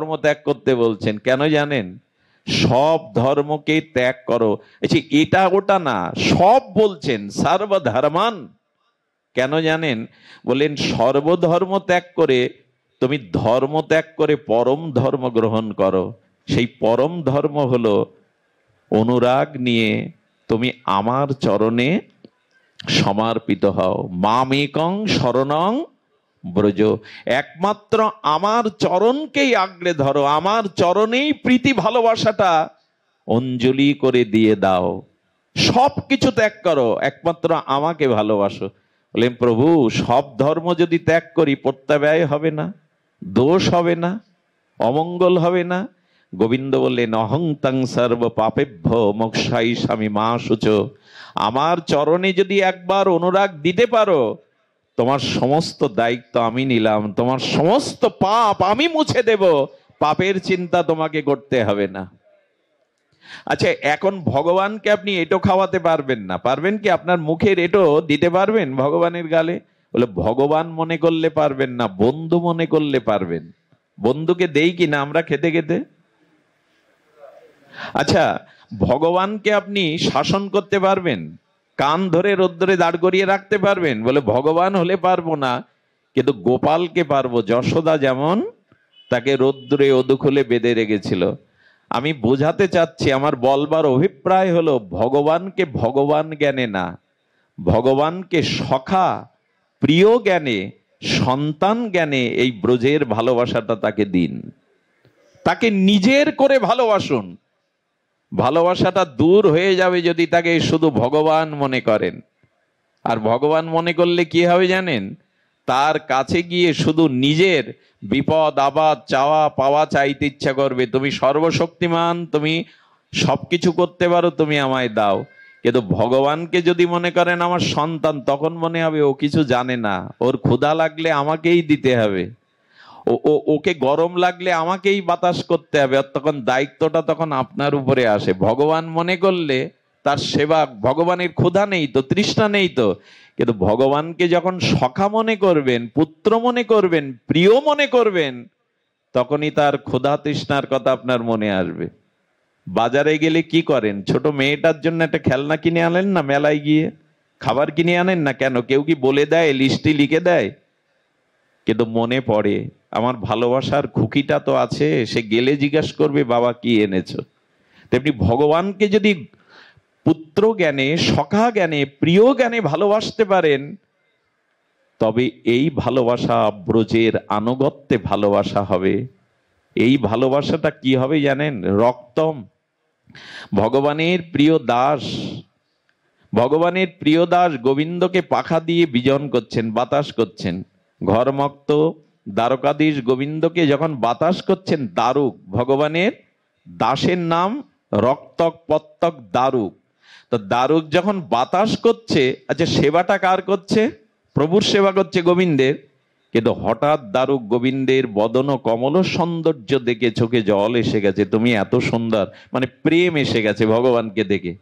ধর্ম ত্যাগ করতে বলছেন? কেন জানেন? সব ধর্মকে ত্যাগ করো। এটা ওটা না, সব বলছেন, সর্বধর্মান। কেন জানেন? বলেন সর্বধর্ম ত্যাগ করে তুমি ধর্ম ত্যাগ করে পরম ধর্ম গ্রহণ করো। সেই পরম ধর্ম হলো অনুরাগ নিয়ে তুমি আমার চরণে সমর্পিত হও। মামেকং শরণং ব্রজ, একমাত্র আমার চরণকেই আঁকড়ে ধরো, আমার চরণেই প্রীতি ভালোবাসাটা অঞ্জলি করে দিয়ে দাও। সব কিছু ত্যাগ করো, একমাত্র আমাকে ভালোবাসো। বললেন প্রভু সব ধর্ম যদি ত্যাগ করি প্রত্যাব্যয় হবে না, দোষ হবে না, অমঙ্গল হবে না? গোবিন্দ বললেন অহং তং সর্ব পাপেভ্য মোক্ষাই স্বামী মা শুচ, আমার চরণে যদি একবার অনুরাগ দিতে পারো তোমার সমস্ত দায়িত্ব আমি নিলাম, তোমার সমস্ত পাপ আমি মুছে দেব, পাপের চিন্তা তোমাকে করতে হবে না। আচ্ছা এখন ভগবানকে আপনি এটো খাওয়াতে পারবেন না, পারবেন কি? আপনার মুখের এটো দিতে পারবেন ভগবানের গালে? বলে ভগবান মনে করলে পারবেন না, বন্ধু মনে করলে পারবেন। বন্ধুকে দেই কি না আমরা খেতে খেতে? আচ্ছা ভগবানকে আপনি শাসন করতে পারবেন? কান ধরে রোদ্দুরে দাঁড় করিয়ে রাখতে পারবেন? বলে ভগবান হলে পারবো না, কিন্তু গোপালকে পারবো। যশোদা যেমন তাকে রোদ্দুরে অদুখুলে বেঁধে রেখেছিল। আমি বোঝাতে চাচ্ছি, আমার বলবার অভিপ্রায় হলো ভগবানকে ভগবান জ্ঞানে না, ভগবানকে সখা প্রিয় জ্ঞানে, সন্তান জ্ঞানে এই ব্রজের ভালোবাসাটা তাকে দিন, তাকে নিজের করে ভালোবাসুন। ভালোবাসাটা দূর হয়ে যাবে যদি তাকে শুধু ভগবান মনে করেন। আর ভগবান মনে করলে কি হবে জানেন? তার কাছে গিয়ে শুধু নিজের বিপদ আপদ চাওয়া পাওয়া চাইতে ইচ্ছা করবে। তুমি সর্বশক্তিমান, তুমি সবকিছু করতে পারো, তুমি আমায় দাও। কিন্তু ভগবানকে যদি মনে করেন আমার সন্তান, তখন মনে হবে ও কিছু জানে না, ওর ক্ষুধা লাগলে আমাকেই দিতে হবে, ওকে গরম লাগলে আমাকেই বাতাস করতে হবে, তখন দায়িত্বটা তখন আপনার উপরে আসে। ভগবান মনে করলে তার সেবা, ভগবানের ক্ষুধা নেই তো, তৃষ্ণা নেই তো, কিন্তু ভগবানকে যখন সখা মনে করবেন, পুত্র মনে করবেন, প্রিয় মনে করবেন, তখনই তার ক্ষুধা তৃষ্ণার কথা আপনার মনে আসবে। বাজারে গেলে কি করেন? ছোট মেয়েটার জন্য একটা খেলনা কিনে আনেন না, মেলায় গিয়ে খাবার কিনে আনেন না কেন? কেউ কি বলে দেয়, লিস্টে লিখে দেয়? কিন্তু মনে পড়ে আমার ভালোবাসার খুকিটা তো আছে, সে গেলে জিজ্ঞাসা করবে বাবা কি এনেছো। তেমনি ভগবানকে যদি পুত্র জ্ঞানে, সখা জ্ঞানে, প্রিয় জ্ঞানে ভালোবাসতে পারেন, তবে এই ভালোবাসা ব্রজের আনুগত্যে ভালোবাসা হবে। এই ভালোবাসাটা কি হবে জানেন? রক্তম। ভগবানের প্রিয় দাস, ভগবানের প্রিয় দাস গোবিন্দকে পাখা দিয়ে বিজন করছেন, বাতাস করছেন। ঘরমক্ত দ্বারকাধীশ গোবিন্দকে যখন বাতাস করছেন, দারুক, ভগবানের দাসের নাম রক্তক পত্তক দারুক। তো দারুক যখন বাতাস করছে, আচ্ছা সেবাটা কার করছে? প্রভুর সেবা করছে, গোবিন্দের। কিন্তু হঠাৎ দারুক গোবিন্দের বদন কমল সৌন্দর্য দেখে চোখে জল এসে গেছে, তুমি এত সুন্দর, মানে প্রেম এসে গেছে ভগবানকে দেখে।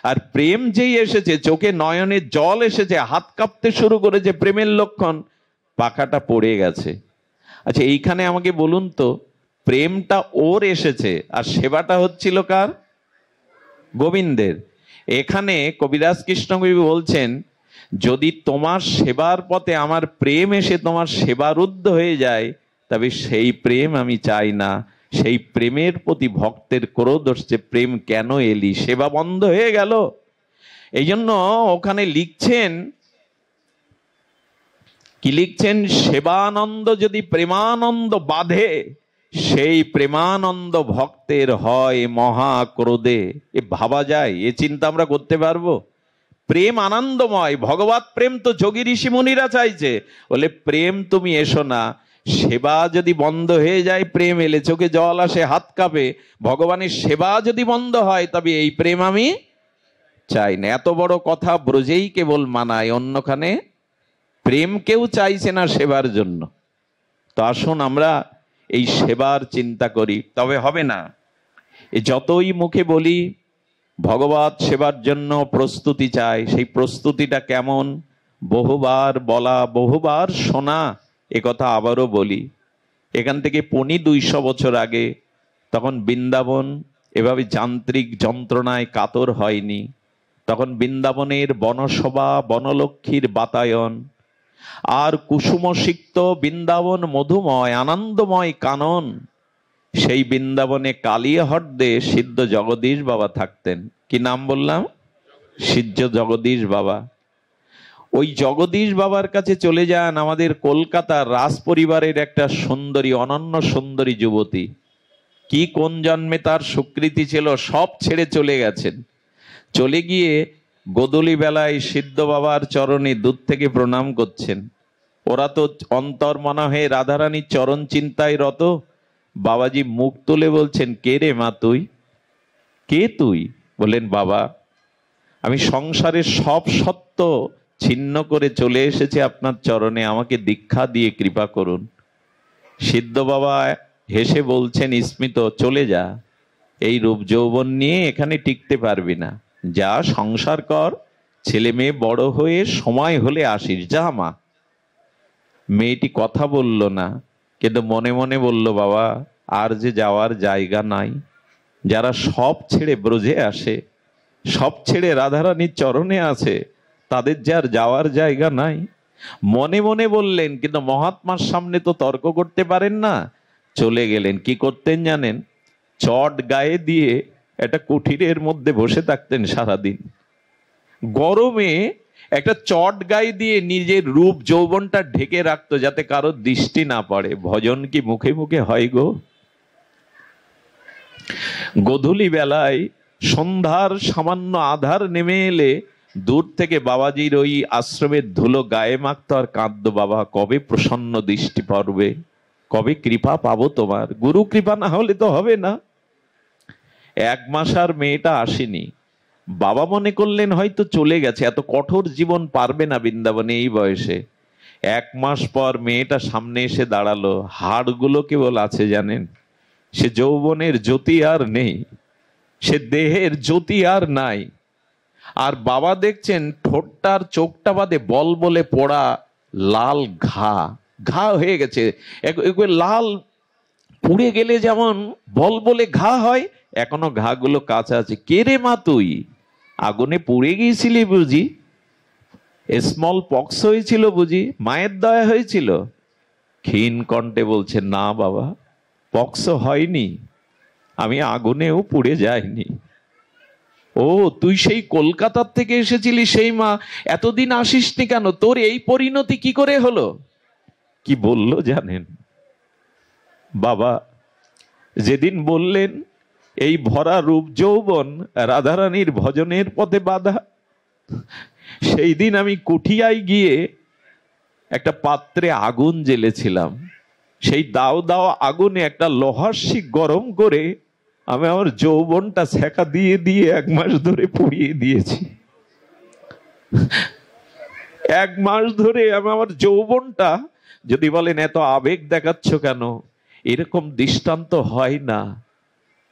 আর প্রেম যেই এসেছে, চোখে নয়নে জল এসেছে, হাত কাঁপতে শুরু করেছে, প্রেমের লক্ষণ, পাখাটা পড়ে গেছে। আচ্ছা এইখানে আমাকে বলুন তো, প্রেমটা ওর এসেছে আর সেবাটা হচ্ছিল কার? গোবিন্দের। এখানে কবিরাজ কৃষ্ণকবি বলছেন, যদি তোমার সেবার পথে আমার প্রেম এসে তোমার সেবারুদ্ধ হয়ে যায়, তবে সেই প্রেম আমি চাই না। সেই প্রেমের প্রতি ভক্তের ক্রোধ হচ্ছে, প্রেম কেন এলি, সেবা বন্ধ হয়ে গেল। এই জন্য ওখানে লিখছেন, কি লিখছেন? সেবানন্দ যদি প্রেমানন্দ বাঁধে, সেই প্রেমানন্দ ভক্তের হয় মহা ক্রোধে। এ ভাবা যায়? এ চিন্তা আমরা করতে পারবো? প্রেম আনন্দময়, ভগবত প্রেম তো যোগী ঋষি মুনিরা চাইছে। বলে প্রেম তুমি এসো না, সেবা যদি বন্ধ হয়ে যায়, প্রেম এলে চোখে জল আসে, হাত কাঁপে, ভগবানের সেবা যদি বন্ধ হয়, তবে এই প্রেম আমি চাই না। এত বড় কথা ব্রজেই কেবল মানায়, অন্যখানে প্রেম কেউ চাইছে না সেবার জন্য। তো আসুন আমরা এই সেবার চিন্তা করি, তবে হবে না। যতই মুখে বলি ভগবত সেবার জন্য প্রস্তুতি চাই, সেই প্রস্তুতিটা কেমন? বহুবার বলা, বহুবার শোনা, এ কথা আবারও বলি, এখান থেকে 250 বছর আগে তখন বৃন্দাবন এভাবে যান্ত্রিক যন্ত্রণায় কাতর হয়নি। তখন বৃন্দাবনের বনসভা, বনলক্ষ্মীর বাতায়ন আর কুসুমসিক্ত বৃন্দাবন মধুময় আনন্দময় কানন। সেই বৃন্দাবনে কালিয়াহট্টে সিদ্ধ জগদীশ বাবা থাকতেন। কি নাম বললাম? সিদ্ধ জগদীশ বাবা। ওই জগদীশ বাবার কাছে চলে যান আমাদের কলকাতার রাজ পরিবারের একটা সুন্দরী, অনন্য সুন্দরী যুবতী। কি কোন জন্মে তার স্বীকৃতি ছিল, সব ছেড়ে চলে গেছেন। চলে গিয়ে গোধূলি বেলায় সিদ্ধ বাবার চরণে দূর থেকে প্রণাম করছেন। ওরা তো অন্তর্মনা হয়ে রাধারানীর চরণ চিন্তায় রত। বাবাজি মুখ তুলে বলছেন, কে রে মা তুই? কে তুই? বললেন, বাবা আমি সংসারের সব সত্য ছিন্ন করে চলে এসেছি আপনার চরণে, আমাকে দীক্ষা দিয়ে কৃপা করুন। সিদ্ধ বাবা হেসে বলছেন, স্মিত, চলে যা, এই রূপ যৌবন নিয়ে এখানে টিকতে পারবি না, যা সংসার কর, ছেলে মেয়ে বড় হয়ে সময় হলে আসিস, যা মা। মেয়েটি কথা বলল না, কিন্তু মনে মনে বলল, বাবা আর যে যাওয়ার জায়গা নাই। যারা সব ছেড়ে ব্রজে আসে, সব ছেড়ে রাধারানীর চরণে আছে, তাদের যে আর যাওয়ার জায়গা নাই। মনে মনে বললেন, কিন্তু মহাত্মার সামনে তো তর্ক করতে পারেন না। চলে গেলেন। কি করতেন জানেন? চট গায়ে দিয়ে একটা কুঠিরের মধ্যে বসে থাকতেন সারাদিন। গরমে একটা চট গায়ে দিয়ে নিজের রূপ যৌবনটা ঢেকে রাখতো, যাতে কারো দৃষ্টি না পড়ে। ভজন কি মুখে মুখে হয় গো? গোধূলি বেলায় সন্ধ্যার সামান্য আধার নেমে এলে দূর থেকে বাবাজির ওই আশ্রমের ধুলো গায়ে মাখতো আর কাঁদতো, বাবা কবে প্রসন্ন দৃষ্টি পড়বে, কবে কৃপা পাবো তোমার, গুরু কৃপা না হলে তো হবে না। 1 মাস আর মেয়েটা আসেনি। বাবা মনে করলেন হয়তো চলে গেছে, এত কঠোর জীবন পারবে না বৃন্দাবনে এই বয়সে। 1 মাস পর মেয়েটা সামনে এসে দাঁড়ালো। হাড়গুলো কেবল আছে জানেন, সে যৌবনের জ্যোতি আর নেই, সে দেহের জ্যোতি আর নাই। আর বাবা দেখছেন ঠোঁটটার চোখটা বাদে বল বলে পড়া লাল ঘা, ঘা হয়ে গেছে। লাল পুড়ে গেলে যেমন বল বলে ঘা হয়, এখনো ঘাগুলো কাঁচা আছে। কে রে মা তুই? আগুনে পুড়ে গিয়েছিলি বুঝি? স্মল পক্স হয়েছিল বুঝি? মায়ের দয়া হয়েছিল? ক্ষীণ কণ্ঠে বলছে, না বাবা, পক্স হয়নি, আমি আগুনেও পুড়ে যাইনি। ও তুই সেই কলকাতার থেকে এসেছিলি সেই মা, এতদিন আসিসনি কেন? তোর এই পরিণতি কি করে হলো? কি বলল জানেন? বাবা যেদিন বললেন এই ভরা রূপ যৌবন রাধারানীর ভজনের পথে বাধা, সেই দিন আমি কুঠিয়ায় গিয়ে একটা পাত্রে আগুন জ্বেলেছিলাম। সেই দাও দাও আগুনে একটা লোহার শিক গরম করে আমি আমার যৌবনটা ছেঁকা দিয়ে দিয়ে 1 মাস ধরে পুড়িয়ে দিয়েছি। 1 মাস ধরে আমি আমার যৌবনটা, যদি বলেন এত আবেগ দেখাচ্ছ কেন, এরকম দৃষ্টান্ত হয় না।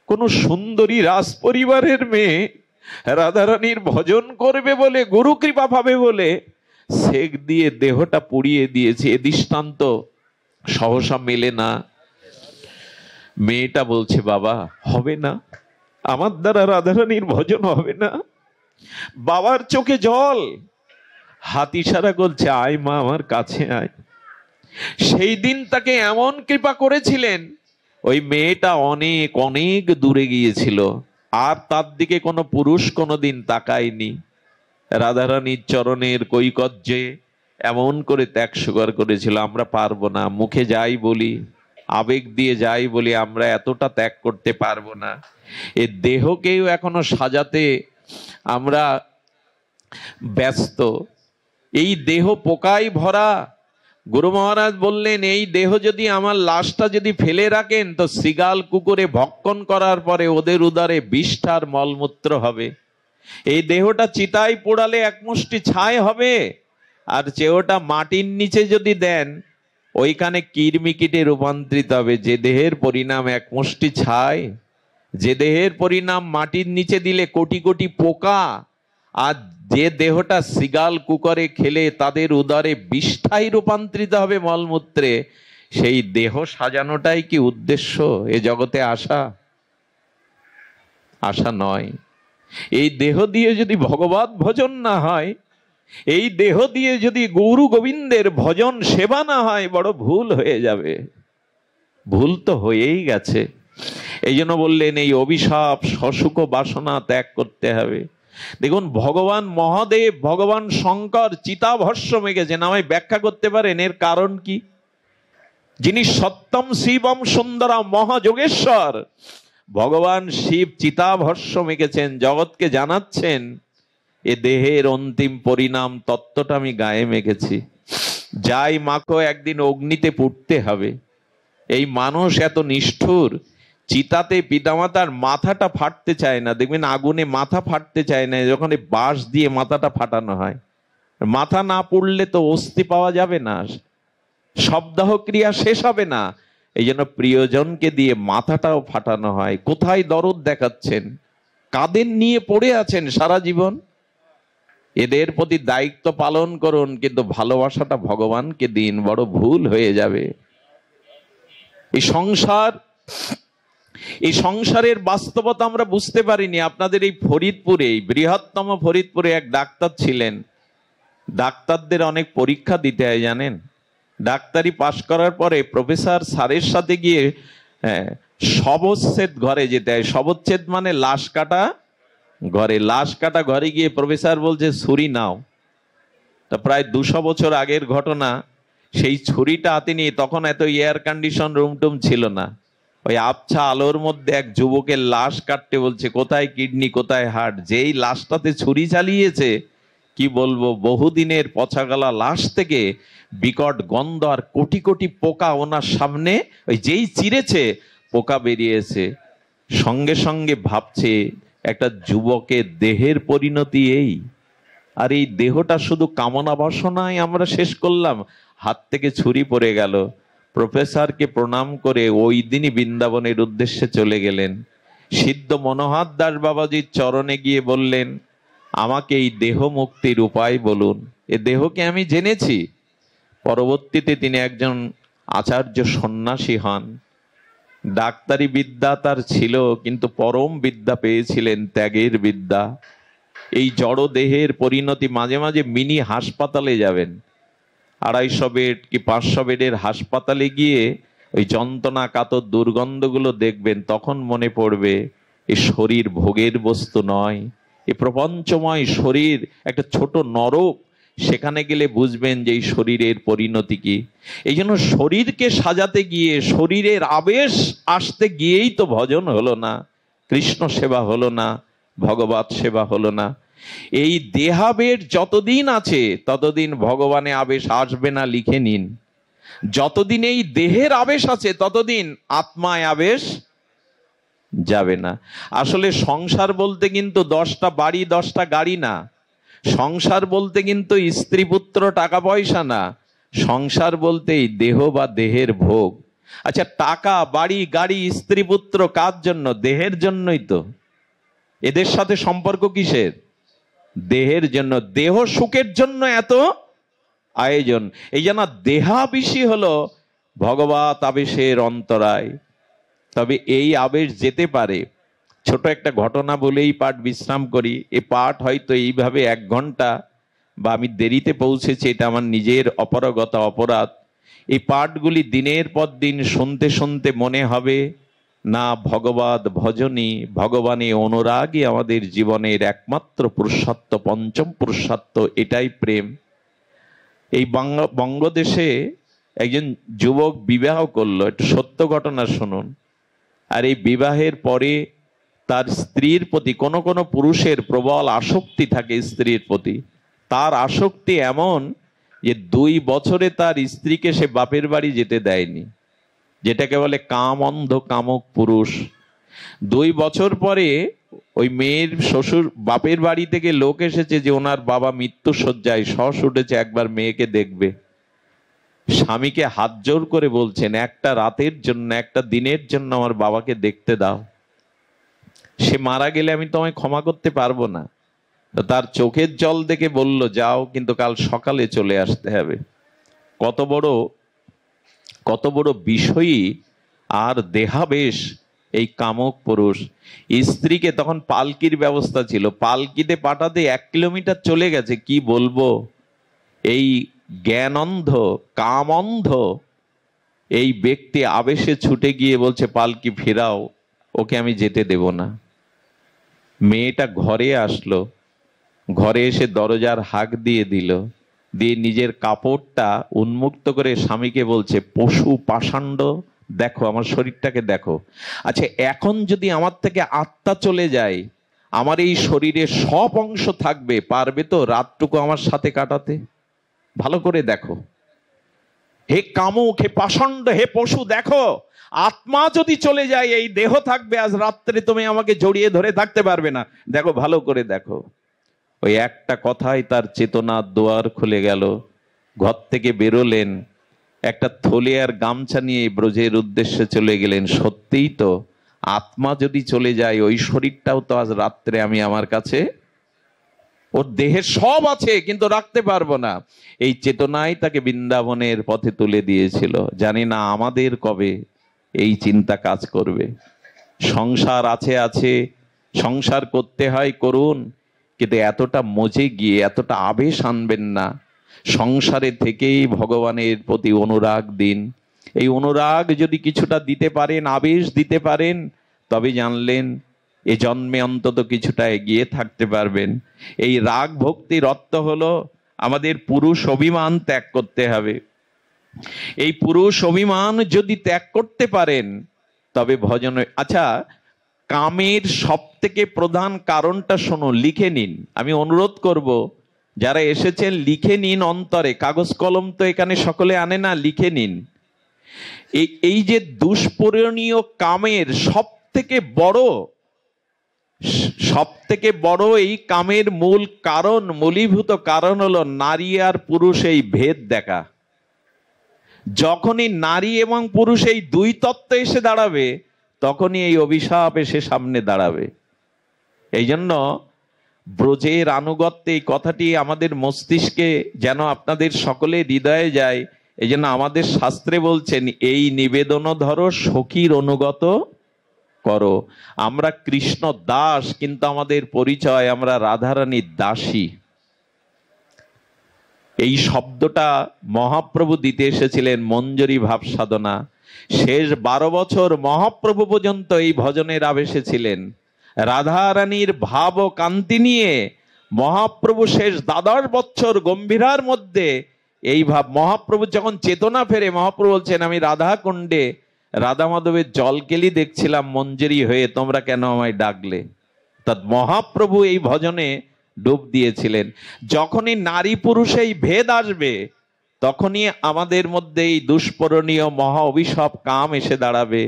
কোন সুন্দরী রাজ পরিবারের মেয়ে রাধারানীর ভজন করবে বলে, গুরু কৃপা পাবে বলে সেক দিয়ে দেহটা পুড়িয়ে দিয়েছে। এ দৃষ্টান্ত সহসা মেলে না। মেয়েটা বলছে, বাবা হবে না, আমার দ্বারা রাধারানীর ভজন হবে না। বাবার চোখে জল, হাত ইশারা করছে, আয় মা আমার কাছে আয়। সেই দিন তাকে এমন কৃপা করেছিলেন, ওই মেয়েটা অনেক অনেক দূরে গিয়েছিল, আর তার দিকে কোনো পুরুষ কোনোদিন তাকায়নি। রাধারানীর চরণের কৈকর্যে এমন করে ত্যাগ স্বীকার করেছিল, আমরা পারবো না, মুখে যাই বলি, আবেগ দিয়ে যাই বলি, আমরা এতটা ত্যাগ করতে পারবো না। এ দেহকেও এখনো সাজাতে আমরা ব্যস্ত। এই দেহ পোকায় ভরা। গুরু মহারাজ বললেন, এই দেহ যদি আমার লাশটা যদি ফেলে রাখেন, তো শৃগাল কুকুরে ভক্ষণ করার পরে ওদের উদরে বিষ্ঠার মলমূত্র হবে। এই দেহটা চিতায় পোড়ালে 1 মুষ্টি ছাই হবে, আর চেওটা মাটির নিচে যদি দেন, ওইখানে কীটে রূপান্তরিত হবে। যে দেহের পরিণাম 1 মুষ্টি ছাই, যে দেহের পরিণাম মাটির নিচে দিলে কোটি কোটি পোকা, আর যে দেহটা শৃগাল কুকুরে খেলে তাদের উদরে বিষ্ঠায় রূপান্তরিত হবে মলমূত্রে, সেই দেহ সাজানোটাই কি উদ্দেশ্য এ জগতে আসা? আশা নয়। এই দেহ দিয়ে যদি ভগবত ভজন না হয়, এই দেহ দিয়ে যদি গৌর গোবিন্দের ভজন সেবা না হয়, বড় ভুল হয়ে যাবে। ভুল তো হয়েই গেছে। এই জন্য বললেন এই অভিশাপ সসুখ বাসনা ত্যাগ করতে হবে। দেখুন ভগবান মহাদেব, ভগবান শঙ্কর চিতাভস্য মেখেছেন। আমায় ব্যাখ্যা করতে পারেন এর কারণ কি? যিনি সত্যম শিবম সুন্দরম মহাযোগেশ্বর, ভগবান শিব চিতাভস্য মেখেছেন, জগৎকে জানাচ্ছেন এ দেহের অন্তিম পরিণাম তত্ত্বটা আমি গায়ে মেখেছি। যাই মাখো একদিন অগ্নিতে পুড়তে হবে। এই মানুষ এত নিষ্ঠুর, চিতাতে পিতামাতার মাথাটা ফাটতে চায় না। দেখবেন আগুনে মাথা ফাটতে চায় না, যখন বাঁশ দিয়ে মাথাটা ফাটানো হয়। মাথা না পুড়লে তো অস্থি পাওয়া যাবে না, শবদাহ ক্রিয়া শেষ হবে না। এই জন্য প্রিয়জনকে দিয়ে মাথাটাও ফাটানো হয়। কোথায় দরদ দেখাচ্ছেন, কাদের নিয়ে পড়ে আছেন সারা জীবন। এদের প্রতি দায়িত্ব পালন করুন, কিন্তু ভালোবাসাটা ভগবানকে দিন, বড় ভুল হয়ে যাবে। এই সংসারের বাস্তবতা আমরা বুঝতে পারিনি। আপনাদের এই ফরিদপুরে, এই বৃহত্তম ফরিদপুরে এক ডাক্তার ছিলেন। ডাক্তারদের অনেক পরীক্ষা দিতে হয় জানেন। ডাক্তারি পাশ করার পরে প্রফেসর স্যারের সাথে গিয়ে শবচ্ছেদ ঘরে যেতে হয়। শবচ্ছেদ মানে লাশ কাটা ঘরে। লাশ কাটা ঘরে গিয়ে প্রফেসর বলছে ছুরি নাও। তা প্রায় 200 বছর আগের ঘটনা। সেই ছুরিটা হাতে নিয়ে, তখন এত এয়ার কন্ডিশন রুম টুম ছিল না, ওই আবছা আলোর মধ্যে এক যুবকের লাশ কাটতে বলছে। কোথায় কিডনি, কোথায় হার্ট। যেই লাশটাতে ছুরি চালিয়েছে, কি বলবো, বহুদিনের পচাগলা লাশ থেকে বিকট গন্ধ আর কোটি কোটি পোকা ওনার সামনে। ওই যেই চিরেছে পোকা বেরিয়েছে। সঙ্গে সঙ্গে ভাবছে একটা যুবকের দেহের পরিণতি এই। আর এই দেহটা শুধু কামনা বাসনায় আমরা শেষ করলাম। হাত থেকে ছুরি পড়ে গেল। প্রফেসরকে প্রণাম করে ওই দিনই বৃন্দাবনের উদ্দেশ্যে চলে গেলেন। সিদ্ধ মনোহর দাস বাবাজির চরণে গিয়ে বললেন, আমাকে এই দেহ মুক্তির উপায় বলুন। এ দেহকে আমি জেনেছি। পরবর্তীতে তিনি একজন আচার্য সন্ন্যাসী হন। ডাক্তারি বিদ্যা তার ছিল, কিন্তু পরম বিদ্যা পেয়েছিলেন ত্যাগের বিদ্যা। এই জড় দেহের পরিণতি, মাঝে মাঝে মিনি হাসপাতালে যাবেন, 250 বেড কি 500 বেডের হাসপাতালে গিয়ে ওই যন্ত্রণা কাতর দুর্গন্ধগুলো দেখবেন। তখন মনে পড়বে এ শরীর ভোগের বস্তু নয়, এ প্রপঞ্চময় শরীর একটা ছোট নরক। সেখানে গেলে বুঝবেন যে এই শরীরের পরিণতি কি। এই জন্য শরীরকে সাজাতে গিয়ে, শরীরের আবেশ আসতে গিয়েই তো ভজন হলো না, কৃষ্ণ সেবা হলো না, ভগবত সেবা হলো না। এই দেহাবেশ যতদিন আছে ততদিন ভগবানে আবেশ আসবে না, লিখে নিন। যতদিন এই দেহের আবেশ আছে ততদিন আত্মায় আবেশ যাবে না। আসলে সংসার বলতে কিন্তু 10টা বাড়ি 10টা গাড়ি না। সংসার বলতে কিন্তু স্ত্রী পুত্র টাকা পয়সা না। সংসার বলতে এই দেহ বা দেহের ভোগ। আচ্ছা, টাকা বাড়ি গাড়ি স্ত্রী পুত্র কার জন্য? দেহের জন্যই তো। এদের সাথে সম্পর্ক কিসের? দেহের জন্য। দেহ সুখের জন্য এত আয়োজন। এই জন্য দেহাবেশী হলো ভগবত আবেশের অন্তরায়। তবে এই আবেশ যেতে পারে। ছোট একটা ঘটনা বলেই পাঠ বিশ্রাম করি। এ পাঠ হয়তো এইভাবে 1 ঘন্টা, বা আমি দেরিতে পৌঁছেছি, এটা আমার নিজের অপারগতা, অপরাধ। এই পাঠগুলি দিনের পর দিন শুনতে শুনতে মনে হবে না, ভগবত ভজনই, ভগবানের অনুরাগই আমাদের জীবনের একমাত্র পুরুষার্থ, পঞ্চম পুরুষার্থ। এটাই প্রেম। এই বঙ্গদেশে একজন যুবক বিবাহ করলো। একটু সত্য ঘটনা শুনুন। আর এই বিবাহের পরে তার স্ত্রীর প্রতি কোনো কোনো পুরুষের প্রবল আসক্তি থাকে স্ত্রীর প্রতি। তার আসক্তি এমন যে 2 বছরে তার স্ত্রীকে সে বাপের বাড়ি যেতে দেয়নি, যেটাকে বলে কাম অন্ধ কামক পুরুষ। 2 বছর পরে ওই মেয়ের শ্বশুর বাপের বাড়ি থেকে লোক এসেছে যে ওনার বাবা মৃত্যু শয্যায়, শ্বাস উঠেছে, একবার মেয়েকে দেখবে। স্বামীকে হাত জোর করে বলছেন, একটা রাতের জন্য, একটা দিনের জন্য আমার বাবাকে দেখতে দাও। সে মারা গেলে আমি তোমায় ক্ষমা করতে পারবো না। তার চোখের জল দেখে বলল, যাও, কিন্তু কাল সকালে চলে আসতে হবে। কত বড় কত বড় বিষয়ী আর দেহাবেশ এই কামক পুরুষ। স্ত্রীকে তখন পালকির ব্যবস্থা ছিল, পালকিতে পাঠাতে 1 কিলোমিটার চলে গেছে, কি বলবো। এই জ্ঞানন্ধ কামন্ধ এই ব্যক্তি আবেশে ছুটে গিয়ে বলছে পালকি ফেরাও, ওকে আমি যেতে দেব না। মেয়েটা ঘরে আসলো, ঘরে এসে দরজার হাঁক দিয়ে দিল, দিয়ে নিজের কাপড়টা উন্মুক্ত করে স্বামীকে বলছে, পশু পাষাণ্ড, দেখো আমার শরীরটাকে দেখো। আচ্ছা, এখন যদি আমার থেকে আত্মা চলে যায়, আমার এই শরীরে সব অংশ থাকবে, পারবে তো রাতটুকু আমার সাথে কাটাতে? ভালো করে দেখো। হে কামুক, হে পাষণ্ড, হে পশু, দেখো আত্মা যদি চলে যায় এই দেহ থাকবে, আজ রাত্রে তুমি আমাকে জড়িয়ে ধরে থাকতে পারবে না, দেখো ভালো করে দেখো। ওই একটা কথাই তার চেতনার দুয়ার খুলে গেল। ঘর থেকে বেরোলেন, একটা থলে আর গামছা নিয়ে ব্রজের উদ্দেশ্যে চলে গেলেন। সত্যিই তো, আত্মা যদি চলে যায়, ওই শরীরটাও তো আজ রাত্রে আমি আমার কাছে, ওর দেহে সব আছে কিন্তু রাখতে পারবো না। এই চেতনাই তাকে বৃন্দাবনের পথে তুলে দিয়েছিল। জানি না আমাদের কবে এই চিন্তা কাজ করবে। সংসার আছে আছে, সংসার করতে হয় করুন, কিন্তু এতটা মজে গিয়ে এতটা আবেশ আনবেন না। সংসারে থেকেই ভগবানের প্রতি অনুরাগ দিন। এই অনুরাগ যদি কিছুটা দিতে পারেন, আবেশ দিতে পারেন, তবে জানলেন এ জন্মে অন্তত কিছুটা এগিয়ে থাকতে পারবেন। এই রাগ ভক্তির অর্থ হলো আমাদের পুরুষ অভিমান ত্যাগ করতে হবে। এই পুরুষ অভিমান যদি ত্যাগ করতে পারেন তবে ভজন। আচ্ছা, কামের সব থেকে প্রধান কারণটা শোনো, লিখে নিন। আমি অনুরোধ করব যারা এসেছেন লিখে নিন অন্তরে, কাগজ কলম তো এখানে সকলে আনে না, লিখে নিন। এই যে দুষ্পূরণীয় কামের সব থেকে বড় এই কামের মূল কারণ, মূলীভূত কারণ হলো নারী আর পুরুষ এই ভেদ দেখা। যখনই নারী এবং পুরুষ এই দুই তত্ত্ব এসে দাঁড়াবে, তখনই এই অভিশাপ এসে সামনে দাঁড়াবে। এই জন্য ব্রজের আনুগত্যে এই কথাটি আমাদের মস্তিষ্কে যেন আপনাদের সকলের হৃদয়ে যায়। এই জন্য আমাদের শাস্ত্রে বলছেন, এই নিবেদন ধরো সখীর অনুগত করো। আমরা কৃষ্ণ দাস, কিন্তু আমাদের পরিচয় আমরা রাধারানীর দাসী। এই শব্দটা মহাপ্রভু দিতে এসেছিলেন মঞ্জরি ভাব সাধনা। শেষ 12 বছর মহাপ্রভু পর্যন্ত এই ভজনের আবেশে ছিলেন। রাধারানীর ভাব ও কান্তি নিয়ে মহাপ্রভু শেষ 12 বছর গম্ভীরার মধ্যে এই ভাব। মহাপ্রভু যখন চেতনা ফেরে, মহাপ্রভু বলছেন, আমি রাধা কুণ্ডে রাধা মাধবের জলকেলি দেখছিলাম মঞ্জরি হয়ে, তোমরা কেন আমায় ডাকলে? অর্থাৎ মহাপ্রভু এই ভজনে ডুব দিয়েছিলেন। যখনই নারী পুরুষ এই ভেদ আসবে, তখনই আমাদের মধ্যে এই দুষ্পূরণীয় মহা অভিশাপ কাম এসে দাঁড়াবে।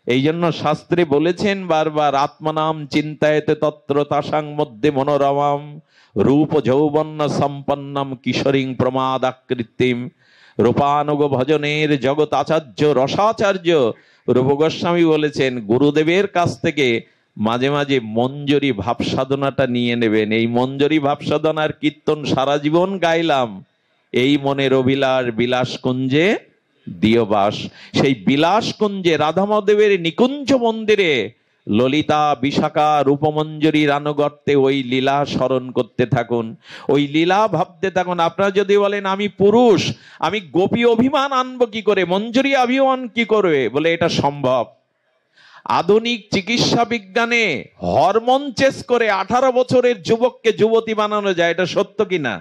এই জন্য শাস্ত্রে বলেছেন বারবার, আত্মনাম চিন্তায়তে তত্র তাসাং মধ্যে মনোরমাম রূপ যৌবন্য সম্পন্নম কিশোরীং প্রমাদাকৃতিম। রূপানুগ ভজনের জগৎ আচার্য রসাচার্য রূপ গোস্বামী বলেছেন, গুরুদেবের কাছ থেকে মাঝে মাঝে মঞ্জরি ভাব সাধনাটা নিয়ে নেবেন। এই মঞ্জরি ভাব সাধনার কীর্তন সারা জীবন গাইলাম, এই মনের অভিলাষ বিলাস কুঞ্জে দিয়বাস। সেই বিলাস কুঞ্জে রাধা মাধবের নিকুঞ্জ মন্দিরে ললিতা বিশাখা রূপমঞ্জরির আনুগত্যে ওই লীলা স্মরণ করতে থাকুন, ওই লীলা ভাবতে থাকুন। আপনারা যদি বলেন আমি পুরুষ, আমি গোপী অভিমান আনবো কি করে, মঞ্জরি অভিমান কি করবে, বলে এটা সম্ভব। আধুনিক চিকিৎসা বিজ্ঞানে হরমোন চেস করে 18 বছরের যুবককে যুবতী বানানো যায়, এটা সত্য কিনা?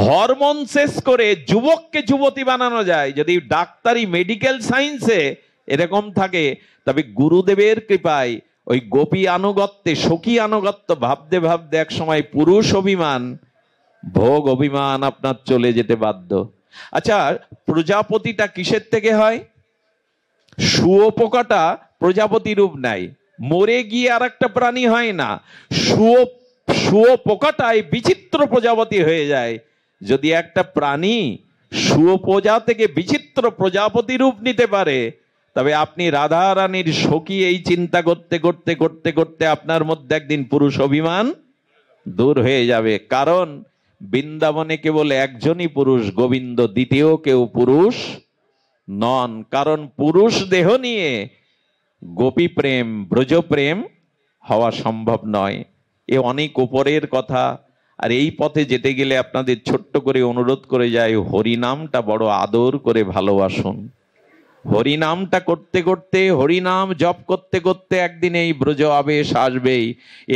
হরমোন চেস করে যুবককে যুবতী বানানো যায়। যদি ডাক্তারি মেডিকেল সায়েন্সে এরকম থাকে, তবে গুরুদেবের কৃপায় ওই গোপী আনুগত্যে সখী আনুগত্য ভাবতে ভাবতে এক সময় পুরুষ অভিমান ভোগ অভিমান আপনার চলে যেতে বাধ্য। আচ্ছা, প্রজাপতিটা কিসের থেকে হয়? শুয়োপোকাটা প্রজাপতি রূপ নেয়, মরে গিয়ে আর একটা প্রাণী হয় না। শুয়োপোকাটাই বিচিত্র প্রজাপতি হয়ে যায়। যদি একটা প্রাণী শুয়োপোকা থেকে বিচিত্র প্রজাপতি রূপ নিতে পারে, তবে আপনি রাধা রানীর সখী এই চিন্তা করতে করতে করতে করতে আপনার মধ্যে একদিন পুরুষ অভিমান দূর হয়ে যাবে। কারণ বৃন্দাবনে কেবল একজনই পুরুষ, গোবিন্দ, দ্বিতীয় কেউ পুরুষ নন, কারণ পুরুষ দেহ নিয়ে গোপী প্রেম, ব্রজ প্রেম হওয়া সম্ভব নয়। এ অনেক উপরের কথা। আর এই পথে যেতে গেলে আপনাদের ছোট্ট করে অনুরোধ করে যাই, হরিনামটা বড় আদর করে ভালোবাসুন। হরিনামটা করতে করতে, হরিনাম জপ করতে করতে একদিন এই ব্রজ আবেশ আসবেই।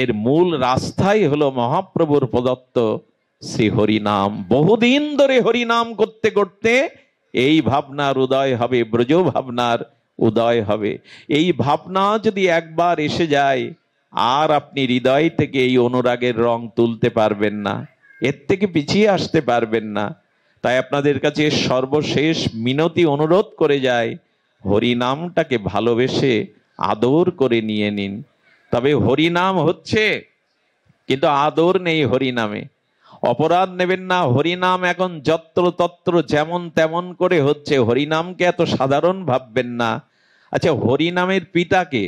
এর মূল রাস্তাই হলো মহাপ্রভুর প্রদত্ত শ্রী হরিনাম। বহুদিন ধরে হরিনাম করতে করতে এই ভাবনার উদয় হবে, ব্রজ ভাবনার উদয় হবে। এই ভাবনা যদি একবার এসে যায়, আর আপনি হৃদয় থেকে এই অনুরাগের রং তুলতে পারবেন না, এর থেকে পিছিয়ে আসতে পারবেন না। তাই আপনাদের কাছে সর্বশেষ মিনতি অনুরোধ করে যায়, হরিনামটাকে ভালোবেসে আদর করে নিয়ে নিন। তবে হরিনাম হচ্ছে, কিন্তু আদর নেই হরিনামে। অপরাধ নেবেন না, হরিনাম এখন যত্র তত্র যেমন তেমন করে হচ্ছে, হরিনামকে এত সাধারণ ভাববেন না। আচ্ছা, হরিনামের পিতাকে,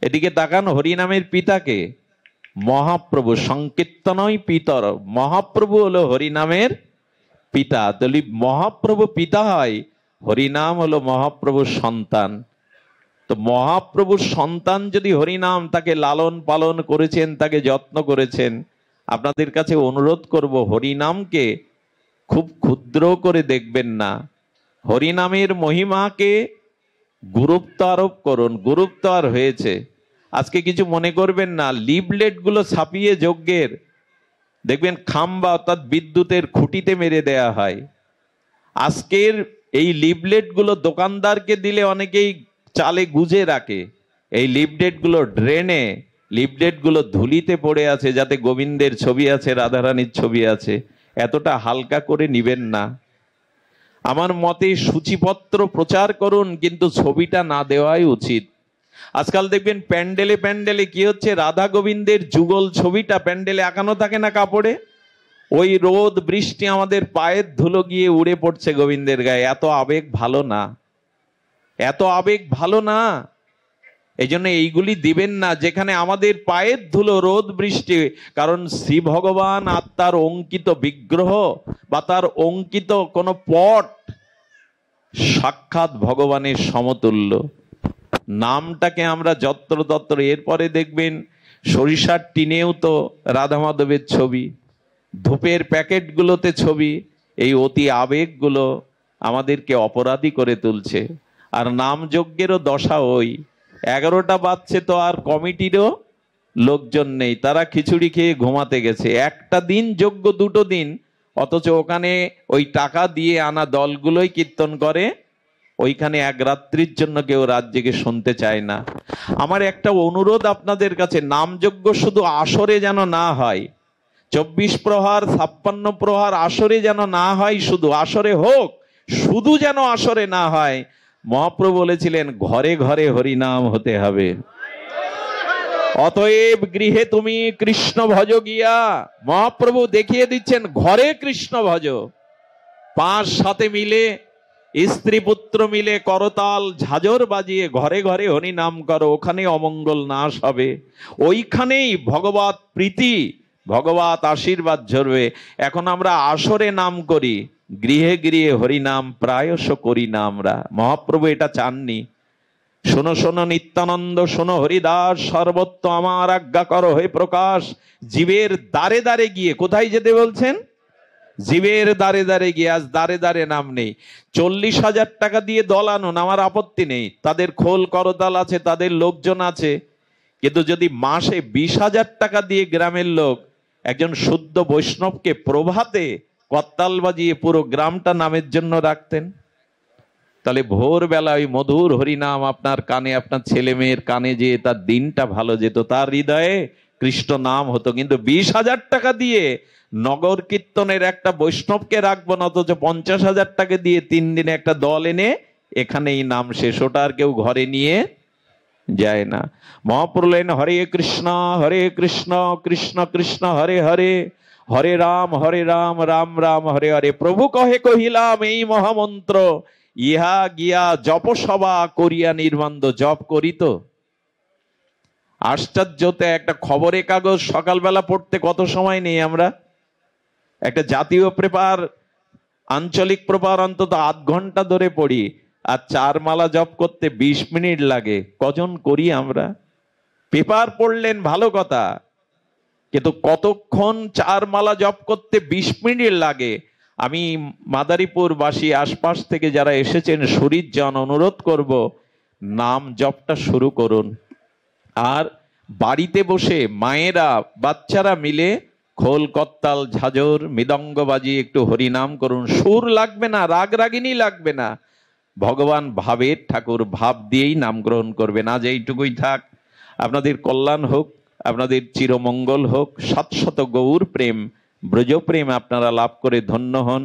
এদিকে তাকান, হরিনামের পিতাকে মহাপ্রভু। সংকীর্তনই পিতর, মহাপ্রভু হলো হরিনামের পিতা। তাহলে মহাপ্রভু পিতা হয়, হরিনাম হলো মহাপ্রভুর সন্তান। তো মহাপ্রভুর সন্তান যদি হরিনাম, তাকে লালন পালন করেছেন, তাকে যত্ন করেছেন, আপনাদের কাছে অনুরোধ করব, হরিনামকে খুব ক্ষুদ্র করে দেখবেন না। হরিনামের মহিমাকে গুরুত্ব আরোপ করুন। গুরুত্ব আর হয়েছে, আজকে কিছু মনে করবেন না। লিফলেট গুলো ছাপিয়ে যজ্ঞের দেখবেন খাম্বা অর্থাৎ বিদ্যুতের খুঁটিতে মেরে দেয়া হয়। আজকের এই লিফলেট গুলো দোকানদারকে দিলে অনেকেই চালে গুজে রাখে। এই লিফলেট গুলো ড্রেনে, লিফলেট গুলো ধুলিতে পড়ে আছে, যাতে গোবিন্দের ছবি আছে, রাধারানীর ছবি আছে। এতটা হালকা করে নিবেন না। আমার মতে সূচিপত্র প্রচার করুন, কিন্তু ছবিটা না দেওয়াই উচিত। আজকাল দেখবেন প্যান্ডেলে প্যান্ডেলে কি হচ্ছে, রাধা গোবিন্দের যুগল ছবিটা প্যান্ডেলে আঁকানো থাকে না কাপড়ে, ওই রোদ বৃষ্টি আমাদের পায়ের ধুলো গিয়ে উড়ে পড়ছে গোবিন্দের গায়ে। এত আবেগ ভালো না, এত আবেগ ভালো না। এই জন্য এইগুলি দিবেন না যেখানে আমাদের পায়ের ধুলো, রোদ বৃষ্টি। কারণ শ্রী ভগবান আত্মার অঙ্কিত বিগ্রহ বা তার অঙ্কিত কোন পট সাক্ষাৎ ভগবানের সমতুল্য। নামটাকে আমরা যত্র তত্র, এরপরে দেখবেন সরিষার টিনেও তো রাধা মাধবের ছবি, ধূপের প্যাকেটগুলোতে ছবি। এই অতি আবেগগুলো আমাদেরকে অপরাধী করে তুলছে। আর নাম যজ্ঞেরও দশা ওই, 11টা বাজছে তো আর কমিটিরও লোকজন নেই, তারা খিচুড়ি খেয়ে ঘুমাতে গেছে। একটা দিন যজ্ঞ, 2টো দিন, অথচ ওখানে ওই টাকা দিয়ে আনা দলগুলোই কীর্তন করে। ওইখানে এক রাত্রির জন্য কেউ রাত জেগে শুনতে চায় না। আমার একটা অনুরোধ আপনাদের কাছে, নামযজ্ঞ শুধু আসরে যেন না হয়, 24 প্রহার 56 প্রহার আসরে যেন না হয়, শুধু আসরে হোক, শুধু যেন আসরে না হয়। মহাপ্রভু বলেছিলেন ঘরে ঘরে হরিনাম হতে হবে। অতএব গৃহে তুমি কৃষ্ণ ভজ গিয়া, মহাপ্রভু দেখিয়ে দিচ্ছেন ঘরে কৃষ্ণ ভজ। 5-7 মিলে, স্ত্রী পুত্র মিলে করতাল ঝাঁঝর বাজিয়ে ঘরে ঘরে হরিনাম করো, ওখানে অমঙ্গল নাশ হবে, ওইখানেই ভগবত প্রীতি, ভগবত আশীর্বাদ ঝরবে। এখন আমরা আসরে নাম করি, গৃহে গৃহে হরিনাম প্রায়শ করি না আমরা। মহাপ্রভু এটা চাননি। শোনো শোনো নিত্যানন্দ, শোনো হরিদাস, সর্বত্র আমার আজ্ঞা করো হে প্রকাশ। জীবের দ্বারে দ্বারে গিয়ে, কোথায় যেতে বলছেন? জীবের দ্বারে দ্বারে গিয়ে। আজ দ্বারে দ্বারে নাম নেই। 40,000 টাকা দিয়ে দল আনুন, আমার আপত্তি নেই, তাদের খোল করতাল আছে, তাদের লোকজন আছে। কিন্তু যদি মাসে 20,000 টাকা দিয়ে গ্রামের লোক একজন শুদ্ধ বৈষ্ণবকে প্রভাতে করতাল বাজিয়ে পুরো গ্রামটা নামের জন্য রাখতেন, তাহলে ভোরবেলা ওই মধুর হরিনাম আপনার কানে, আপনার ছেলে মেয়ের কানে যেয়ে তার দিনটা ভালো যেত, তার হৃদয়ে কৃষ্ণ নাম হতো। কিন্তু 20,000 টাকা দিয়ে নগর কীর্তনের একটা বৈষ্ণবকে রাখবো না, অথচ 50,000 টাকা দিয়ে 3 দিনে একটা দল এনে এখানেই নাম শেষ। ওটা আর কেউ ঘরে নিয়ে যায় না। মহাপ্রভু বললেন হরে কৃষ্ণ কৃষ্ণ কৃষ্ণ হরে হরে, হরে রাম রাম রাম হরে হরে। প্রভু কহে কহিলাম এই মহামন্ত্র, ইহা গিয়া জপসভা করিয়া নির্বন্ধ। জপ করি তো। আশ্চর্যতে একটা খবরের কাগজ সকালবেলা পড়তে কত সময় নেই আমরা। একটা জাতীয় পেপার আঞ্চলিক প্রপার অন্তত আধ ঘন্টা ধরে পড়ি, আর 4 মালা জপ করতে 20 মিনিট লাগে। কজন করি আমরা? পেপার পড়লেন ভালো কথা, কিন্তু কতক্ষণ 4 মালা জপ করতে 20 মিনিট লাগে? আমি মাদারীপুর বাসী আশপাশ থেকে যারা এসেছেন শরীরজন অনুরোধ করব, নাম জপটা শুরু করুন। আর বাড়িতে বসে মায়েরা বাচ্চারা মিলে খোল করতাল ঝাঁঝর মৃদঙ্গ বাজিয়ে একটু হরিনাম করুন। সুর লাগবে না, রাগ রাগিনী লাগবে না, ভগবান ভাবের ঠাকুর, ভাব দিয়েই নাম গ্রহণ করবেন। আজ এইটুকুই থাক। আপনাদের কল্যাণ হোক, আপনাদের চিরমঙ্গল হোক। 700 গৌর প্রেম ব্রজ প্রেম আপনারা লাভ করে ধন্য হন।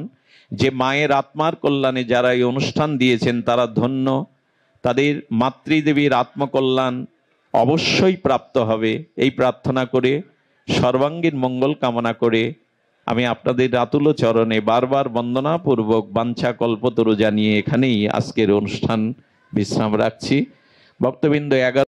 যে মায়ের আত্মার কল্যাণে যারা এই অনুষ্ঠান দিয়েছেন তারা ধন্য। তাদের মাতৃদেবীর আত্মকল্যাণ অবশ্যই প্রাপ্ত হবে, এই প্রার্থনা করে সর্বাঙ্গীন মঙ্গল কামনা করে আমি আপনাদের আতুল চরণে বারবার বন্দনাপূর্বক বাঞ্ছা কল্পতরু জানিয়ে এখানেই আজকের অনুষ্ঠান বিশ্রাম রাখছি। ভক্তবৃন্দ, 11